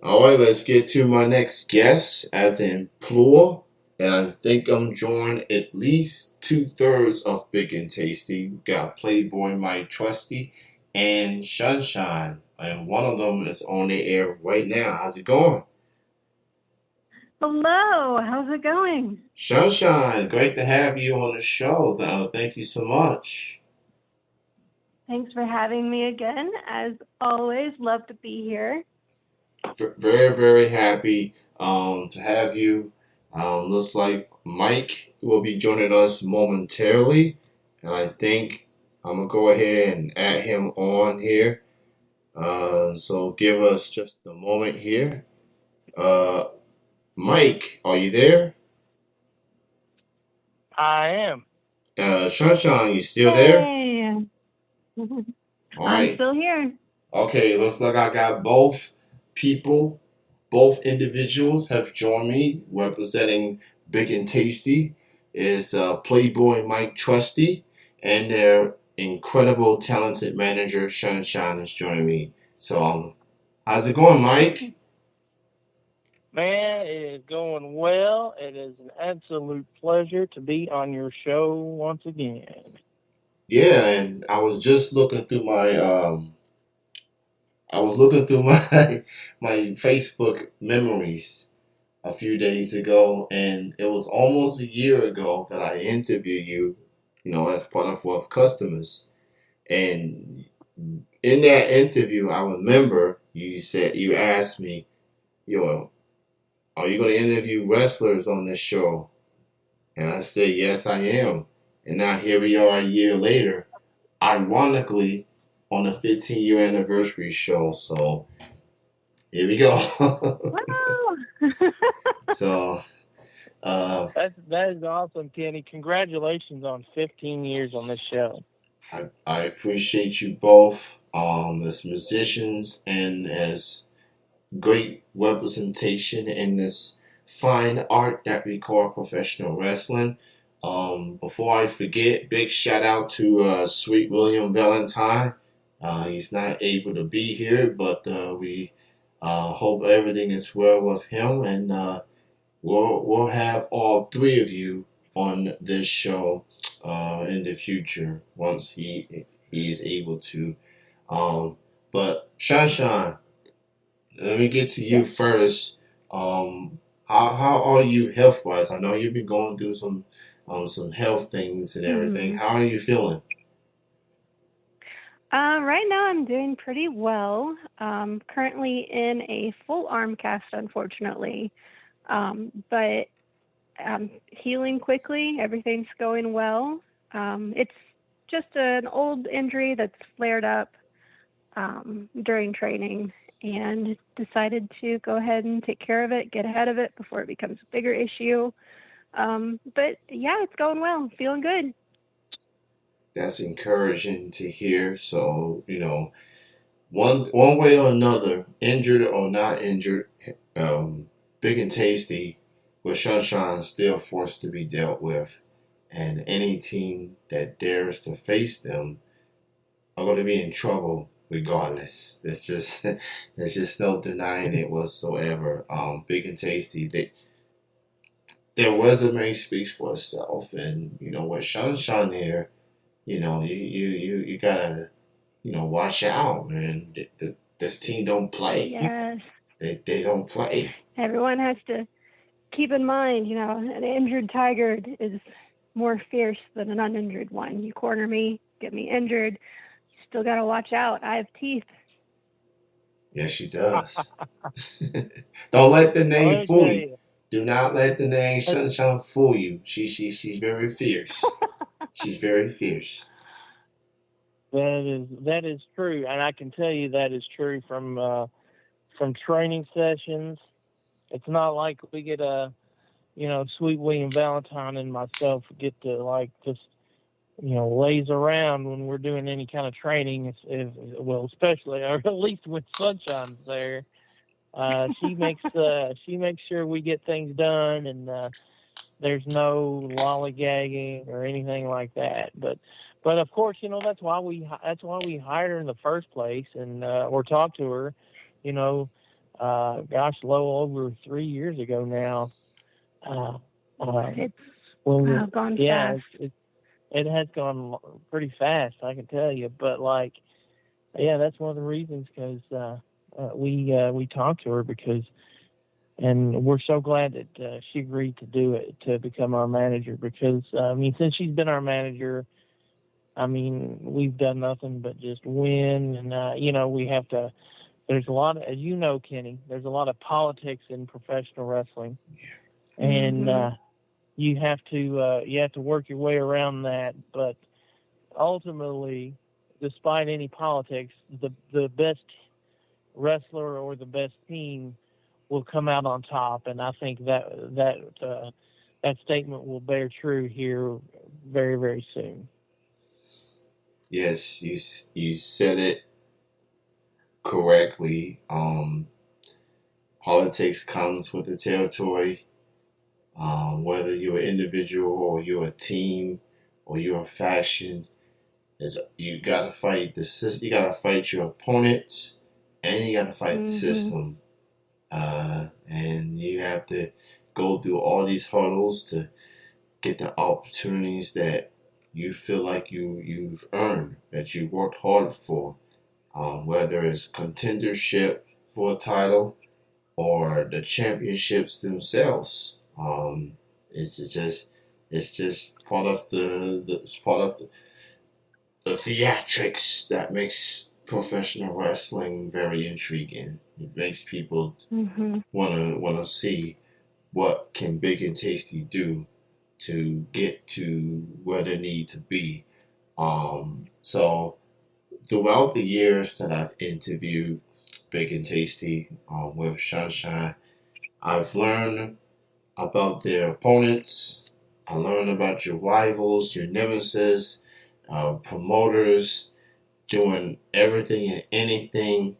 All right, let's get to my next guest as in plural. And I think I'm joined at least two-thirds of Big and Tasty. We got Playboy Mike Trusty and Sunshine. And one of them is on the air right now. How's it going? Hello, how's it going? Sunshine, great to have you on the show. Thank you so much. Thanks for having me again. As always, love to be here. Very, very happy to have you. Looks like Mike will be joining us momentarily, and I think I'm gonna go ahead and add him on here. So give us just a moment here. Uh, Mike, are you there? I am. Sunshine, you still there? Hey, All I'm right. still here. Okay, looks like I got both people, both individuals have joined me representing Big and Tasty is Playboy Mike Trusty and their incredible talented manager Sunshine is joining me. So how's it going, Mike? Man, it is going well. It is an absolute pleasure to be on your show once again. Yeah, and I was looking through my my Facebook memories a few days ago, and it was almost a year ago that I interviewed you, as part of Wealth Customers. And in that interview, I remember you asked me, "Yo, are you going to interview wrestlers on this show?" And I said, "Yes, I am." And now here we are a year later, ironically, on the 15-year anniversary show. So here we go. Wow. So uh, That is awesome, Kenny. Congratulations on 15 years on this show. I appreciate you both as musicians and as great representation in this fine art that we call professional wrestling. Before I forget, big shout out to Sweet William Valentine. He's not able to be here, but we hope everything is well with him, and we'll have all three of you on this show in the future once he is able to. Um, but Sunshine, let me get to you Yes. first. How are you health wise? I know you've been going through some health things and everything. Hmm. How are you feeling? Right now I'm doing pretty well. Currently in a full arm cast, unfortunately. But healing quickly. Everything's going well. It's just an old injury that's flared up during training and decided to go ahead and take care of it, get ahead of it before it becomes a bigger issue. But yeah, it's going well. Feeling good. That's encouraging to hear. So one way or another, injured or not injured, big and tasty, with Sunshine still forced to be dealt with, and any team that dares to face them are going to be in trouble regardless. There's just no denying it whatsoever. Big and tasty, their resume speaks for itself, and with Sunshine here, you gotta watch out, man. This team don't play. Yes. They don't play. Everyone has to keep in mind, an injured tiger is more fierce than an uninjured one. You corner me, get me injured, you still got to watch out. I have teeth. Yes, she does. Don't let the Well, name let me fool tell you. you, Do not let the name that, Sunshine fool you. She's very fierce. She's very fierce. that is true, and I can tell you that is true from training sessions. It's not like we get a Sweet William Valentine and myself get to like just lays around when we're doing any kind of training. Well, especially or at least when Sunshine's there. She makes sure we get things done, and there's no lollygagging or anything like that. But of course, that's why we hired her in the first place, and or talked to her, you know. gosh, low over 3 years ago now. Uh, um, It's well, gone yeah, fast. it has gone pretty fast, I can tell you. But like, yeah, that's one of the reasons because we talked to her because, and we're so glad that she agreed to do it to become our manager because I mean, since she's been our manager, I mean, we've done nothing but just win, and we have to. There's a lot of, as you know, Kenny. There's a lot of politics in professional wrestling, and Mhm. you have to work your way around that. But ultimately, despite any politics, the best wrestler or the best team will come out on top, and I think that statement will bear true here very very soon. Yes, you said it correctly. Politics comes with the territory. Whether you're an individual or you're a team or you're a faction, is you gotta fight the system. You gotta fight your opponents, and you gotta fight the Mhm. system. And you have to go through all these hurdles to get the opportunities that you feel like you've earned, that you worked hard for. Whether it's contendership for a title or the championships themselves. It's just part of it's part of the theatrics that makes professional wrestling very intriguing. It makes people Mhm. wanna see what can Big and Tasty do to get to where they need to be. So throughout the years that I've interviewed Big and Tasty with Sunshine, I've learned about their opponents. I learned about your rivals, your nemesis, promoters doing everything and anything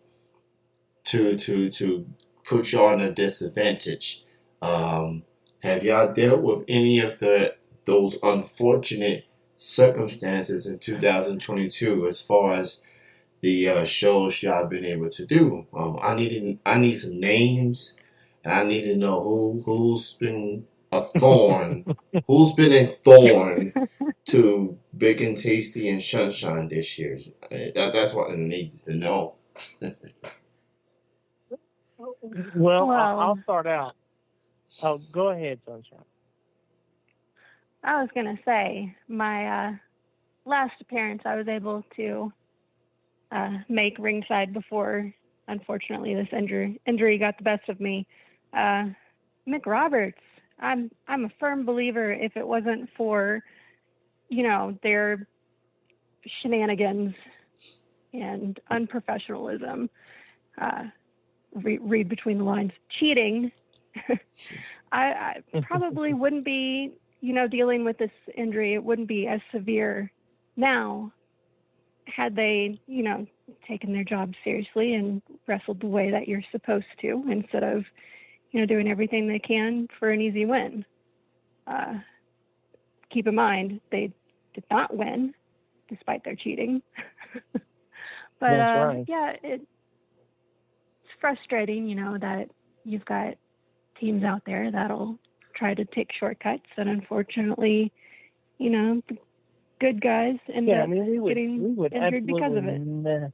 to put y'all in a disadvantage. Um, have y'all dealt with any of those unfortunate circumstances in 2022 as far as the shows y'all been able to do? I need some names, and I need to know who's been a thorn, who's been a thorn to Big and Tasty and Sunshine this year. That's what I need to know. Well, Well, I'll start out. Oh, go ahead, Sunshine. I was gonna say my last appearance, I was able to make ringside before, unfortunately, this injury got the best of me. Uh, Mick Roberts. I'm a firm believer. If it wasn't for their shenanigans and unprofessionalism, uh, read between the lines, cheating, I probably wouldn't be dealing with this injury. It wouldn't be as severe now had they taken their job seriously and wrestled the way that you're supposed to instead of doing everything they can for an easy win. Uh, Keep in mind they did not win despite their cheating. But That's right. yeah, it's frustrating, that you've got teams out there that'll try to take shortcuts, and unfortunately, the good guys end Yeah, I up mean, getting we would injured because absolutely of it.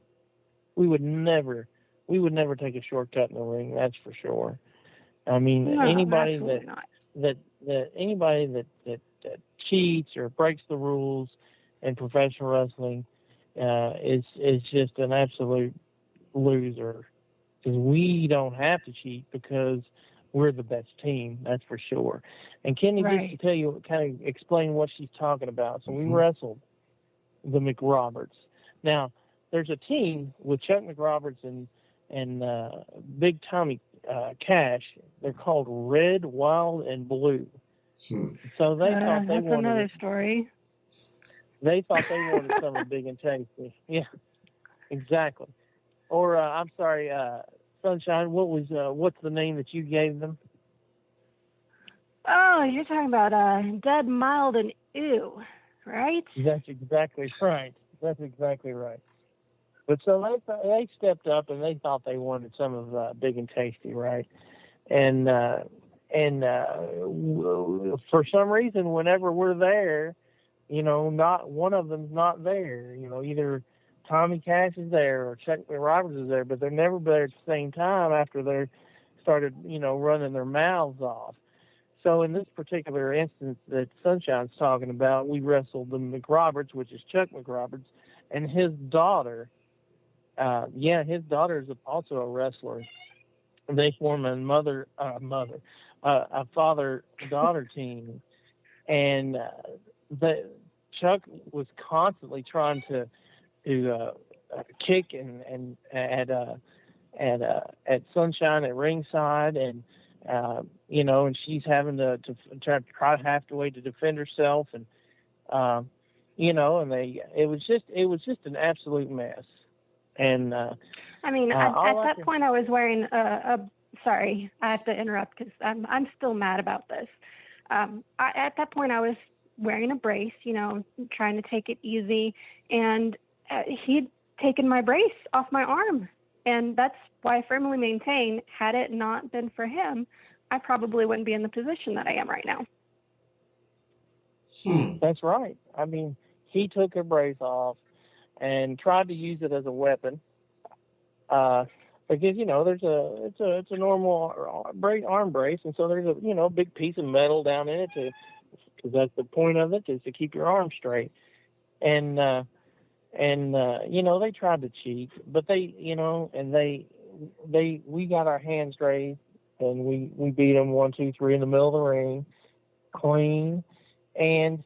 we would never we would never take a shortcut in the ring. That's for sure. I mean, No, absolutely not. anybody that cheats or breaks the rules in professional wrestling is just an absolute loser because we don't have to cheat because we're the best team. That's for sure. And Kenny, just to Right. tell you, kind of explain what she's talking about. So we Hmm. wrestled the McRoberts. Now, there's a team with Chuck McRoberts and Big Tommy Cash. They're called Red, Wild, and Blue. Hmm. So That's another story. they thought they wanted something big and tasty. Yeah, exactly. Or I'm sorry, Sunshine. What's the name that you gave them? Oh, you're talking about dead, mild, and ew, right? That's exactly right. That's exactly right. But so they stepped up and they thought they wanted some of Big and Tasty, right? And for some reason, whenever we're there, not one of them's not there. Either Tommy Cash is there or Chuck Roberts is there, but they're never there at the same time after they started, running their mouths off. So in this particular instance that Sunshine's talking about, we wrestled the McRoberts, which is Chuck McRoberts, and his daughter. His daughter is also a wrestler. They form a father-daughter team, and Chuck was constantly trying to kick and at Sunshine at ringside, and and she's having to try halfway to defend herself, and and it was just an absolute mess. And I mean, at that point, I was wearing sorry, I have to interrupt because I'm still mad about this. At that point, I was wearing a brace, trying to take it easy, and he'd taken my brace off my arm, and that's why I firmly maintain, had it not been for him, I probably wouldn't be in the position that I am right now. That's right. I mean, he took her brace off and tried to use it as a weapon. Because it's a normal arm brace, and so there's a big piece of metal down in it because that's the point of it, is to keep your arm straight. And they tried to cheat, but we got our hands raised and we beat them 1, 2, 3 in the middle of the ring, clean. And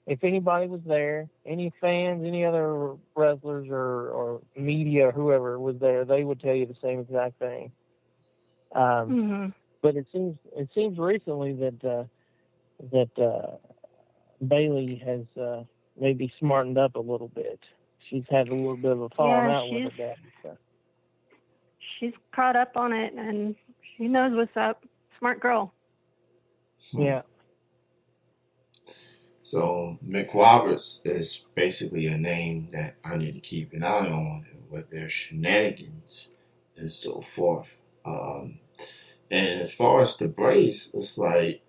if anybody was there, any fans, any other wrestlers or media, whoever was there, they would tell you the same exact thing. But it seems recently that Bailey has maybe smartened up a little bit. She's had a little bit of a falling out with her dad. So. She's caught up on it, and she knows what's up. Smart girl. Yeah. So McRoberts is basically a name that I need to keep an eye on with their shenanigans and so forth. And as far as the brace, it's like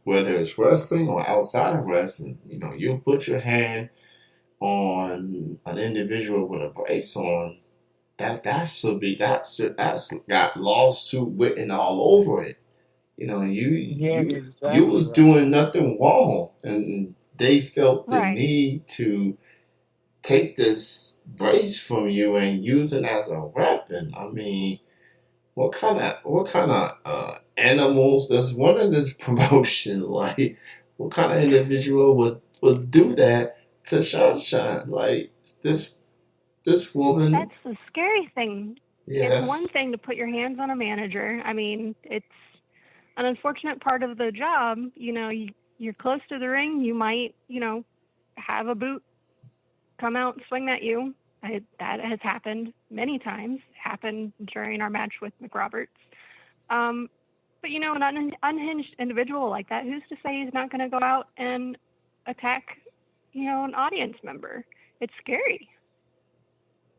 whether it's wrestling or outside of wrestling, you put your hand on an individual with a brace on, that's got lawsuit written all over it. You was doing nothing wrong, and they felt the need to take this brace from you and use it as a weapon. I mean, what kind of animals does one in this promotion? Like, what kind of individual would do that to Sunshine? Like this woman. That's the scary thing. Yes. It's one thing to put your hands on a manager. I mean, it's an unfortunate part of the job. You're close to the ring. You might, have a boot come out and swing at you. That has happened many times. Happened during our match with McRoberts. But an unhinged individual like that, who's to say he's not going to go out and attack, an audience member? It's scary.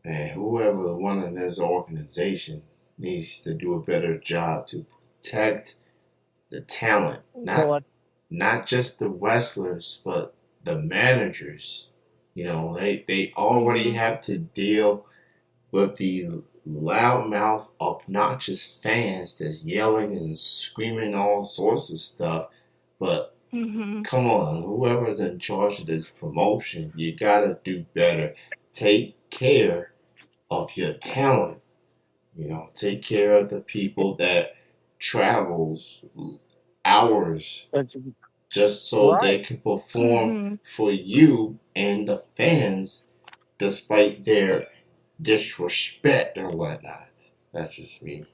And whoever running this organization needs to do a better job to protect the talent, not just the wrestlers, but the managers. They already have to deal with these loudmouth, obnoxious fans that's yelling and screaming all sorts of stuff. But come on, whoever's in charge of this promotion, you gotta do better. Take care of your talent. Take care of the people that travels hours just so they can perform for you and the fans, despite their disrespect or whatnot. That's just me.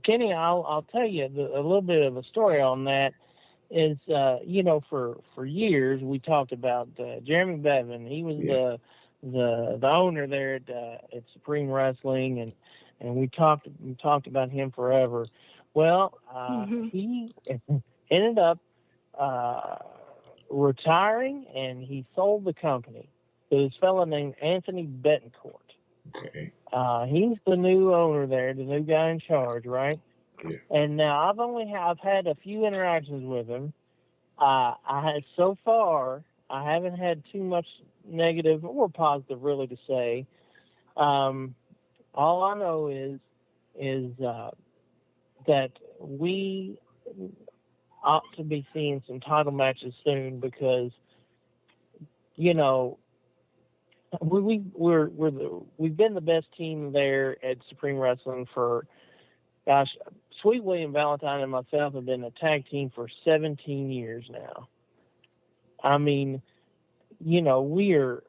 Kenny, I'll tell you a little bit of a story on that. Is for years we talked about Jeremy Bevan. He was the owner there at Supreme Wrestling, and we talked about him forever. Well, he ended up retiring, and he sold the company. to this fella named Anthony Betancourt. Okay. He's the new owner there, the new guy in charge, right? Yeah. And now I've had a few interactions with him. I had so far I haven't had too much negative or positive really to say. Um, all I know is that we ought to be seeing some title matches soon because you know we've been the best team there at Supreme Wrestling for gosh. Sweet William Valentine and myself have been a tag team for 17 years now. I mean, we are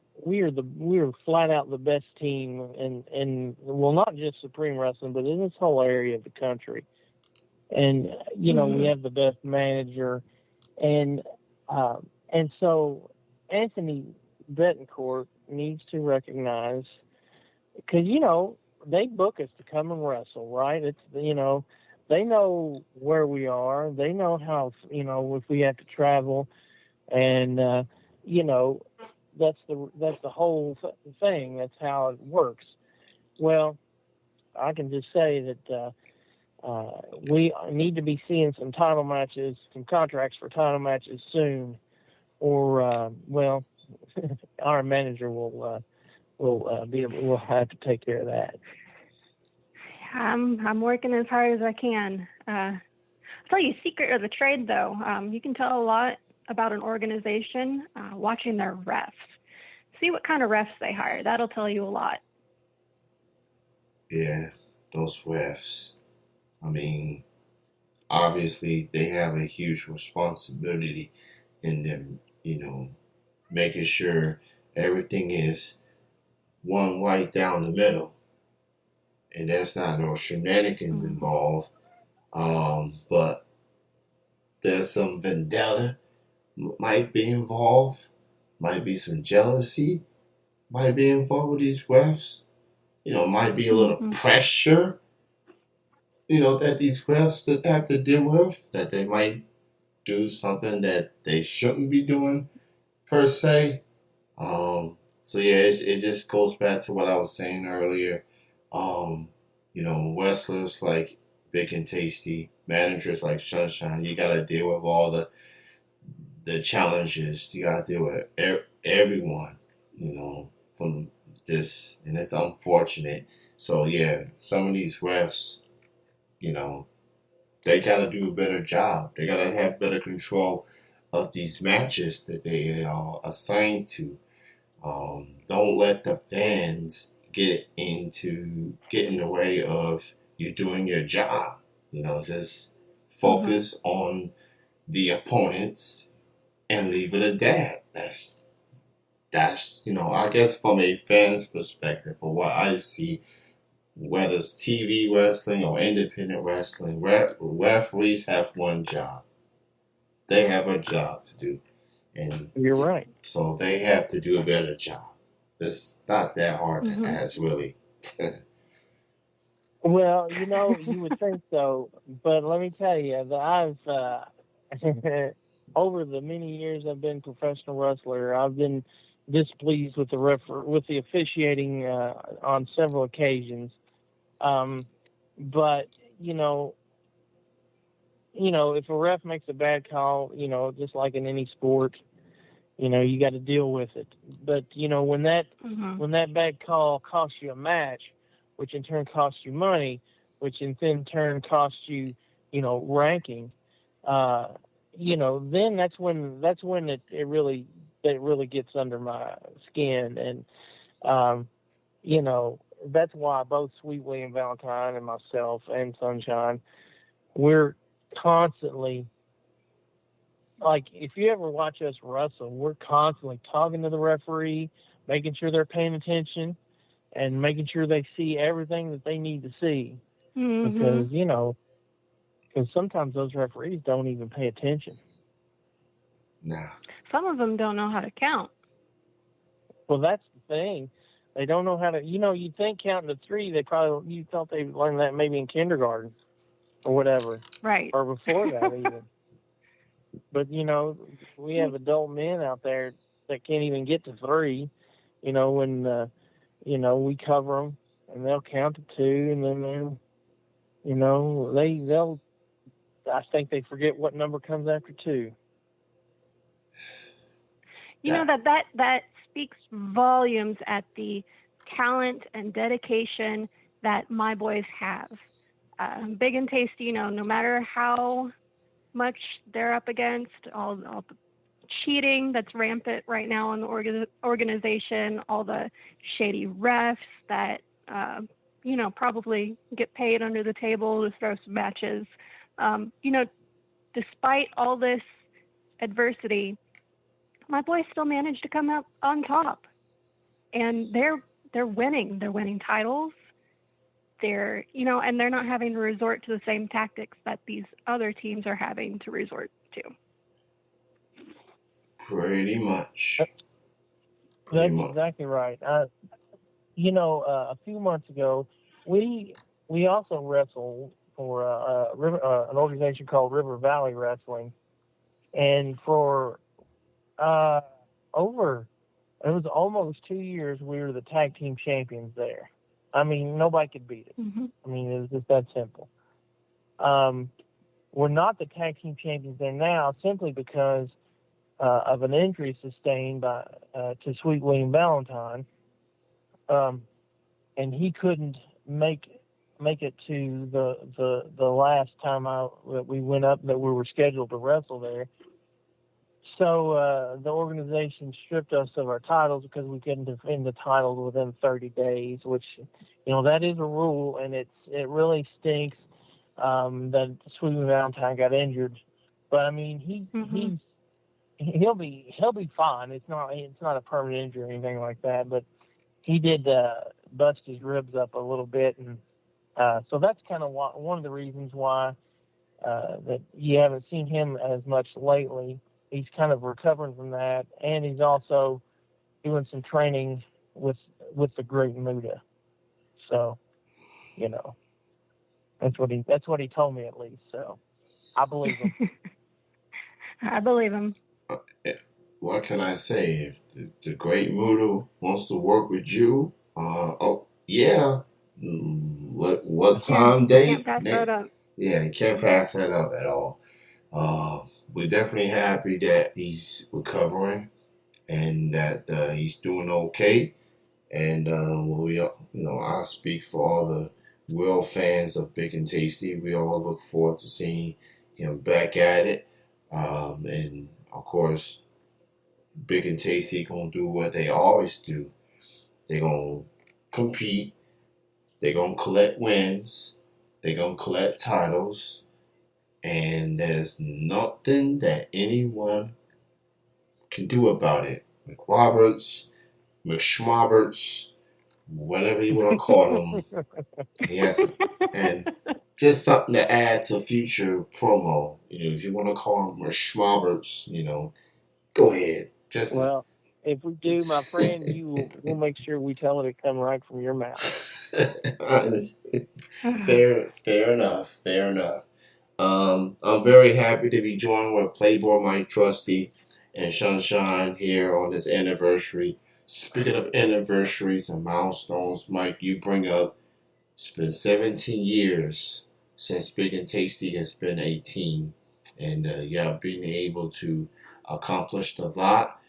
flat out the best team in well not just Supreme Wrestling but in this whole area of the country. And we have the best manager, and uh, and so Anthony Betancourt needs to recognize because they book us to come and wrestle, right? It's they know where we are, they know how if we have to travel, and you know that's the whole thing. That's how it works. Well, I can just say that we need to be seeing some title matches, some contracts for title matches soon, or well, our manager will have to take care of that. I'm working as hard as I can. I'll tell you a secret of the trade, though. You can tell a lot about an organization watching their refs. See what kind of refs they hire. That'll tell you a lot. Yeah. Those refs. I mean, obviously they have a huge responsibility in them. Making sure everything is one right down the middle, and there's not no shenanigans Mm-hmm. involved. But there's some vendetta might be involved, might be some jealousy, might be involved with these refs. Might be a little Mm-hmm. pressure, that these refs that have to deal with, that they might do something that they shouldn't be doing per se. So yeah, it just goes back to what I was saying earlier. Um, wrestlers like Big and Tasty, managers like Sunshine, you gotta deal with all the challenges. You gotta deal with everyone, from this, and it's unfortunate. So yeah, some of these refs, you know, they gotta do a better job. They gotta have better control of these matches that they are assigned to. Don't let the fans get in the way of you doing your job. Just Mm-hmm. focus on the opponents and leave it at that. That's I guess from a fan's perspective, for what I see, whether it's TV wrestling or independent wrestling, referees have one job. They have a job to do, and You're right. so they have to do a better job. It's not that hard to Mm-hmm. ask, really. Well, you would think so, but let me tell you that I've over the many years I've been a professional wrestler, I've been displeased with with the officiating on several occasions. Um, but you know, if a ref makes a bad call, just like in any sport, you got to deal with it. But Mm-hmm. when that bad call costs you a match, which in turn costs you money, which in turn costs you, ranking, uh, then that's when it really gets under my skin, and um, you know, that's why both Sweet William Valentine and myself and Sunshine, we're constantly like if you ever watch us wrestle, we're constantly talking to the referee, making sure they're paying attention, and making sure they see everything that they need to see. Mm-hmm. Because sometimes those referees don't even pay attention. Nah. Some of them don't know how to count. Well, that's the thing. They don't know how to. You'd think counting to three. You thought they learned that maybe in kindergarten or whatever, Right. or before that even. But we have adult men out there that can't even get to three. when we cover them, and they'll count to two, and then they'll. I think they forget what number comes after two. That that speaks volumes at the talent and dedication that my boys have. Big and tasty, no matter how much they're up against, all the cheating that's rampant right now in the organization, all the shady refs that probably get paid under the table to throw some matches. Despite all this adversity, my boys still managed to come up on top, and they're winning. They're winning titles. And they're not having to resort to the same tactics that these other teams are having to resort to. Pretty much. That's exactly right. A few months ago, we also wrestled for an organization called River Valley Wrestling, and for it was almost 2 years we were the tag team champions there. I mean, nobody could beat us. Mm-hmm. I mean, it was just that simple. We're not the tag team champions there now simply because of an injury sustained to Sweet William Valentine, and he couldn't make it to the last time that we went up that we were scheduled to wrestle there. So the organization stripped us of our titles because we couldn't defend the titles within 30 days, which that is a rule, and it really stinks that Sweet Valentine got injured. But I mean, he'll be fine. It's not a permanent injury or anything like that. But he did bust his ribs up a little bit, and so that's kind of one of the reasons why that you haven't seen him as much lately. He's kind of recovering from that, and he's also doing some training with the Great Muda. So, that's what he told me at least. So, I believe him. I believe him. What can I say? If the Great Muda wants to work with you, yeah. What time, date? Can't pass that up. Yeah, you can't pass that up at all. We're definitely happy that he's recovering and that he's doing okay. And I speak for all the real fans of Big and Tasty. We all look forward to seeing him back at it. And of course, Big and Tasty gonna do what they always do. They gonna compete. They gonna collect wins. They gonna collect titles. And there's nothing that anyone can do about it. McRoberts, McSchmobberts, whatever you want to call them. Yes. And just something to add to future promo. If you want to call them McSchmobberts, go ahead. Well, if we do, my friend, we'll make sure we tell it to come right from your mouth. Fair enough. I'm very happy to be joined with Playboy Mike Trusty and Sunshine here on this anniversary. Speaking of anniversaries and milestones, Mike, you bring up it's been 17 years since Big and Tasty has been 18. And being able to accomplish a lot.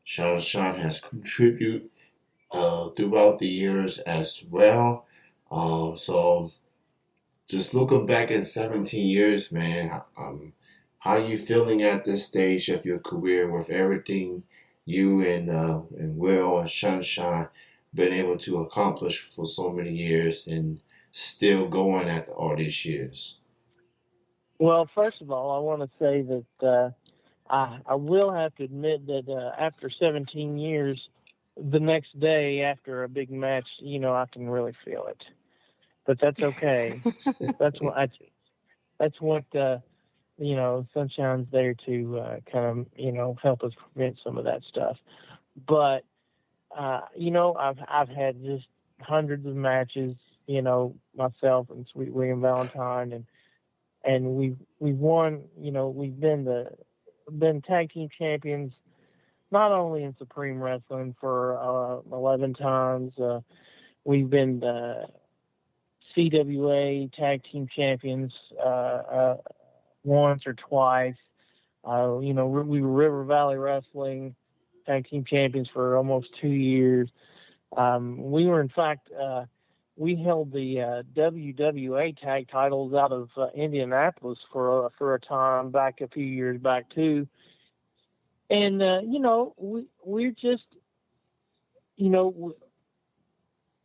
Sunshine has contributed throughout the years as well. So just looking back at 17 years, man, how are you feeling at this stage of your career with everything you and Will and Sunshine been able to accomplish for so many years and still going after all these years? Well, first of all, I want to say that I will have to admit that after 17 years, the next day after a big match, I can really feel it. But that's okay. That's what Sunshine's there to kind of help us prevent some of that stuff. But I've had just hundreds of matches, myself and Sweet William Valentine, and we've won. We've been tag team champions not only in Supreme Wrestling for 11 times. We've been CWA Tag Team Champions once or twice. We were River Valley Wrestling Tag Team Champions for almost 2 years. We were, in fact, we held the WWA tag titles out of Indianapolis for a time back a few years back too. And we're just you know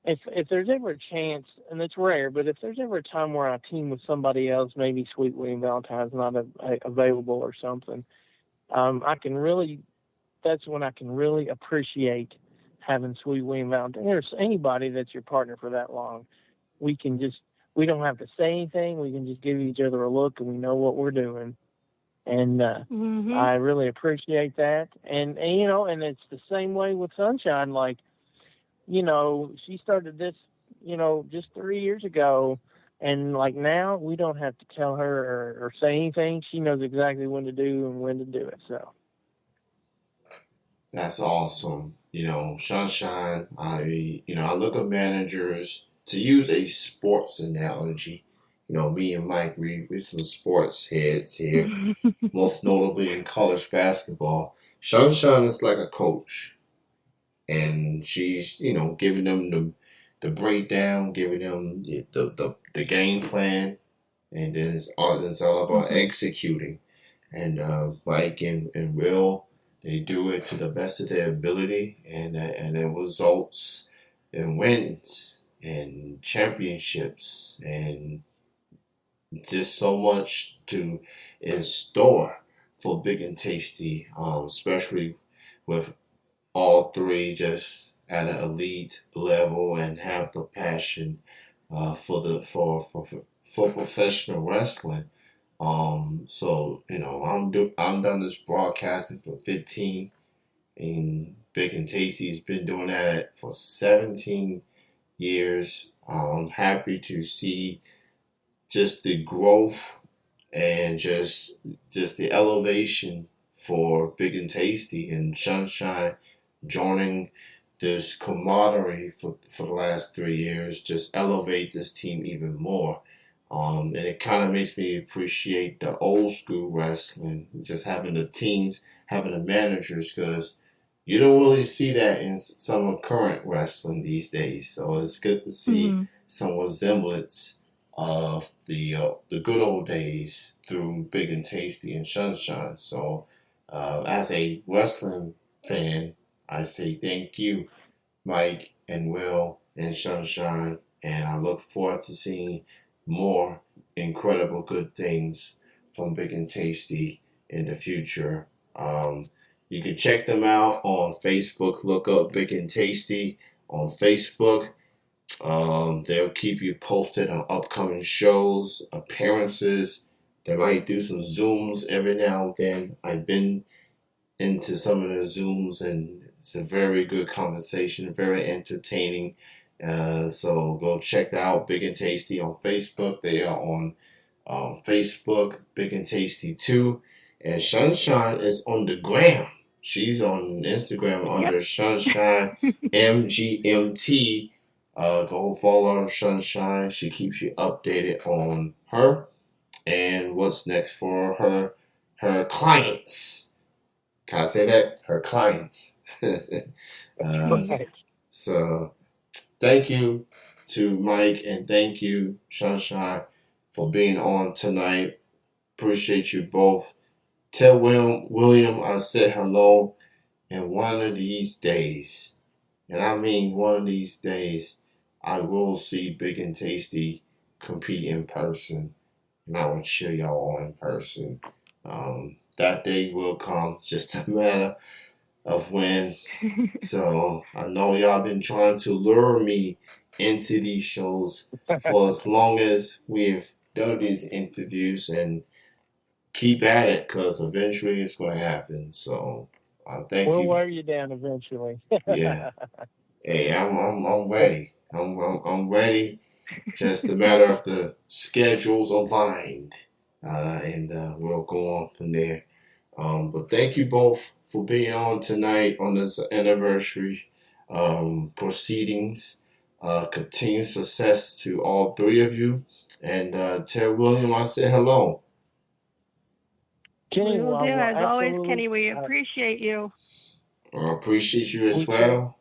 if there's ever a chance, and it's rare, but if there's ever a time where I team with somebody else, maybe Sweet William Valentine's not available or something, I can really that's when I can really appreciate having Sweet William Valentine. There's anybody that's your partner for that long. We can just we don't have to say anything. We can just give each other a look, and we know what we're doing. And Mhm. I really appreciate that. And it's the same way with Sunshine. Like, she started this, just 3 years ago. And like now, we don't have to tell her or say anything. She knows exactly when to do and when to do it. So. That's awesome. Sunshine, I look at managers to use a sports analogy. Me and Mike, we some sports heads here, most notably in college basketball. Sunshine is like a coach, and she's, giving them the breakdown, giving them the game plan, and then it's all about Mhm. executing. And Mike and Will, they do it to the best of their ability, and it results in wins and championships and just so much to in store for Big and Tasty, especially with all three just at an elite level and have the passion for professional wrestling. So I'm done this broadcasting for 15, and Big and Tasty's been doing that for 17 years. I'm happy to see just the growth and just the elevation for Big and Tasty and Sunshine joining this camaraderie for the last 3 years, just elevate this team even more. And it kind of makes me appreciate the old school wrestling, just having the teams, having the managers, because you don't really see that in some of current wrestling these days. So it's good to see Mhm. some resemblance of the good old days through Big and Tasty and Sunshine. So as a wrestling fan, I say thank you, Mike and Will and Sunshine, and I look forward to seeing more incredible good things from Big and Tasty in the future. You can check them out on Facebook. Look up Big and Tasty on Facebook. They'll keep you posted on upcoming shows, appearances. They might do some Zooms every now and then. I've been into some of the Zooms, and it's a very good conversation, very entertaining. So go check out Big and Tasty on Facebook. They are on Facebook, Big and Tasty too. And Sunshine is on the gram. She's on Instagram Yep. under Sunshine MGMT. Go follow Sunshine. She keeps you updated on her and what's next for her clients. Can I say that? Her clients. uh, Mhm. so thank you to Mike and thank you, Sunshine, for being on tonight. Appreciate you both. Tell William I said hello, and one of these days, and I mean one of these days, I will see Big and Tasty compete in person, and I will cheer y'all on in person. That day will come. It's just a matter of when. So I know y'all been trying to lure me into these shows for as long as we've done these interviews, and keep at it because eventually it's going to happen. So thank We'll you. wear you down eventually. Yeah. Hey, I'm ready. I'm ready. Just a matter of the schedules aligned, and we'll go on from there. But thank you both for being on tonight on this anniversary proceedings. Continued success to all three of you. And tell William I said hello. Kenny, We will well, I do. will As always, absolutely. Kenny, we appreciate you. I appreciate you as We sure well.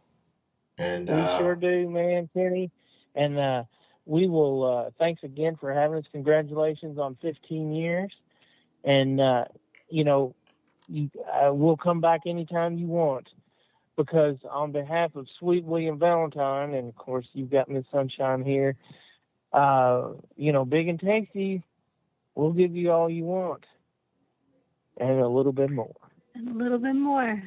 And we sure do, man, Kenny. And we will. Thanks again for having us. Congratulations on 15 years. And you know, we'll come back anytime you want. Because on behalf of Sweet William Valentine, and of course you've got Miss Sunshine here, big and tasty, we'll give you all you want and a little bit more. And a little bit more.